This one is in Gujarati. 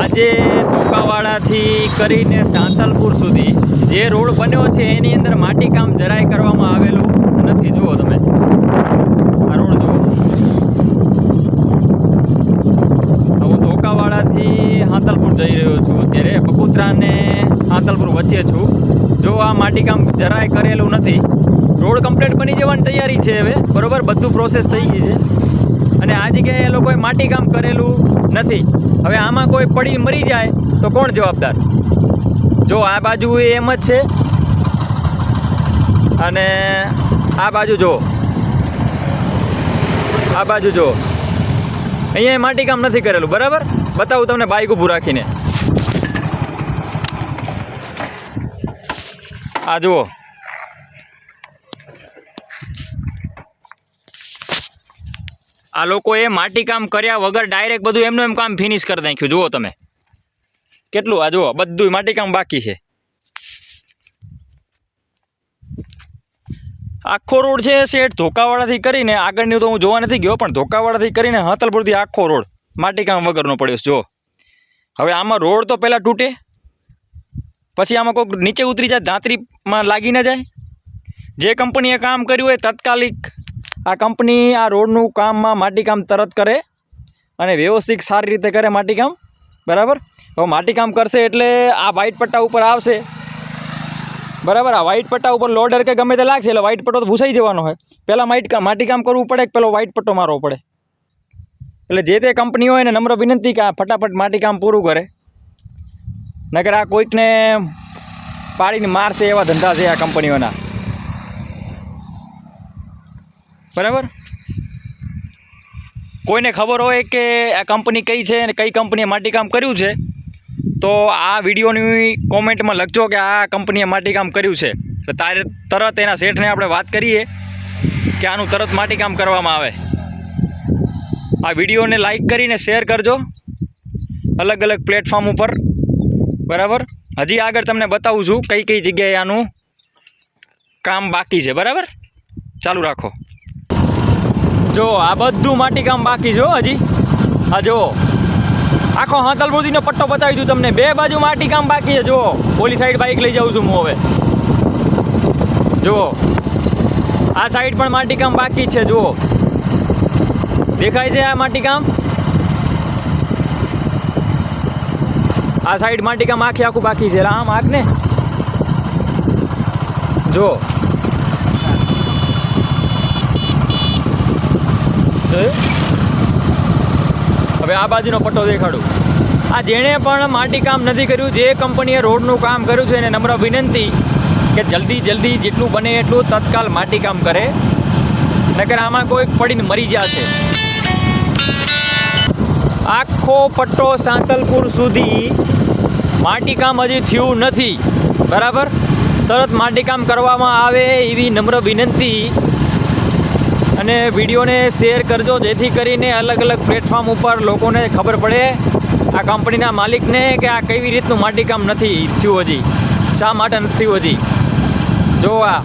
આજે ધોકાવાડાથી કરીને સાંતલપુર સુધી જે રોડ બન્યો છે એની અંદર માટીકામ જરાય કરવામાં આવેલું નથી. જુઓ તમે આ રોડ જુઓ. હું ધોકાવાડાથી સાંતલપુર જઈ રહ્યો છું. અત્યારે બકુતરા અને સાંતલપુર વચ્ચે છું. જો આ માટીકામ જરાય કરેલું નથી. રોડ કમ્પ્લીટ બની જવાની તૈયારી છે હવે, બરોબર, બધું પ્રોસેસ થઈ ગઈ છે. અને આ જગ્યાએ એ લોકોએ માટીકામ કરેલું નથી. હવે આમાં કોઈ પડી મરી જાય તો કોણ જવાબદાર? જો આ બાજુ એમ જ છે અને આ બાજુ જો, આ બાજુ જો, અહીંયા માટીકામ નથી કરેલું, બરાબર. બતાવું તમને બાઇક ઊભું રાખીને. આ જુઓ, આ લોકોએ માટીકામ કર્યા વગર ડાયરેક્ટ બધું એમનું એમ કામ ફિનિશ કરી નાખ્યું. જુઓ તમે કેટલું, આ જુઓ બધું માટીકામ બાકી છે. આખો રોડ છે શેઠ ધોકાવાડાથી કરીને, આગળની તો હું જોવા નથી ગયો, પણ ધોકાવાડાથી કરીને સાંતલપુરથી આખો રોડ માટીકામ વગરનો પડ્યો છે. જો હવે આમાં રોડ તો પહેલાં તૂટે, પછી આમાં કોઈક નીચે ઉતરી જાય, ધાંતરીમાં લાગી ન જાય. જે કંપનીએ કામ કર્યું હોય તાત્કાલિક આ કંપની આ રોડનું કામમાં માટીકામ તરત કરે અને વ્યવસ્થિત સારી રીતે કરે માટીકામ, બરાબર. હવે માટીકામ કરશે એટલે આ વ્હાઇટ પટ્ટા ઉપર આવશે, બરાબર. આ વ્હાઇટ પટ્ટા ઉપર લોડર કે ગમે તે લાગશે એટલે વ્હાઇટ પટ્ટો તો ભૂસાઈ જવાનો હોય. પહેલાં માટીકામ કરવું પડે કે પેલો વ્હાઇટ પટ્ટો મારવો પડે. એટલે જે તે કંપની હોય ને નમ્ર વિનંતી કે આ ફટાફટ માટીકામ પૂરું કરે, નકર આ કોઈકને પાડીને મારશે એવા ધંધા છે આ કંપનીઓના, બરાબર. કોઈને ખબર હોય કે આ કંપની કઈ છે અને કઈ કંપનીએ માટીકામ કર્યું છે તો આ વિડીયોની કોમેન્ટમાં લખજો કે આ કંપનીએ માટીકામ કર્યું છે. તો તારે તરત એના શેઠને આપણે વાત કરીએ કે આનું તરત માટીકામ કરવામાં આવે. આ વિડીયોને લાઈક કરીને શેર કરજો અલગ અલગ પ્લેટફોર્મ ઉપર, બરાબર. હજી આગળ તમને બતાવું છું કઈ કઈ જગ્યાએ આનું કામ બાકી છે, બરાબર. ચાલુ રાખો. જો આ બધું માટીકામ બાકી છે હજી. હા જુઓ આખો સાંતલપુરનો પટ્ટો બતાવી દઉં તમને. બે બાજુ માટીકામ બાકી છે. જુઓ ઓલી સાઈડ બાઇક લઈ જાઉં છું હું હવે. જુઓ આ સાઈડ પણ માટીકામ બાકી છે. જુઓ દેખાય છે આ માટીકામ. આ સાઈડ માટીકામ આખું બાકી છે. આમ આગને જો હવે આ બાજુનો પટ્ટો દેખાડું. આ જેણે પણ માટીકામ નથી કર્યું, જે કંપનીએ રોડનું કામ કર્યું છે એને નમ્ર વિનંતી કે જલ્દી જેટલું બને એટલું તત્કાલ માટીકામ કરે, નકર આમાં કોઈક પડીને મરી જશે. આખો પટ્ટો સાંતલપુર સુધી માટીકામ હજી થયું નથી, બરાબર. તરત માટીકામ કરવામાં આવે એવી નમ્ર વિનંતી. અને વિડીયોને શેર કરજો જેથી કરીને અલગ અલગ પ્લેટફોર્મ ઉપર લોકોને ખબર પડે આ કંપનીના માલિકને કે આ કેવી રીતનું માટીકામ નથી થયું હજી, શા માટે નથી થયું હજી. જો આ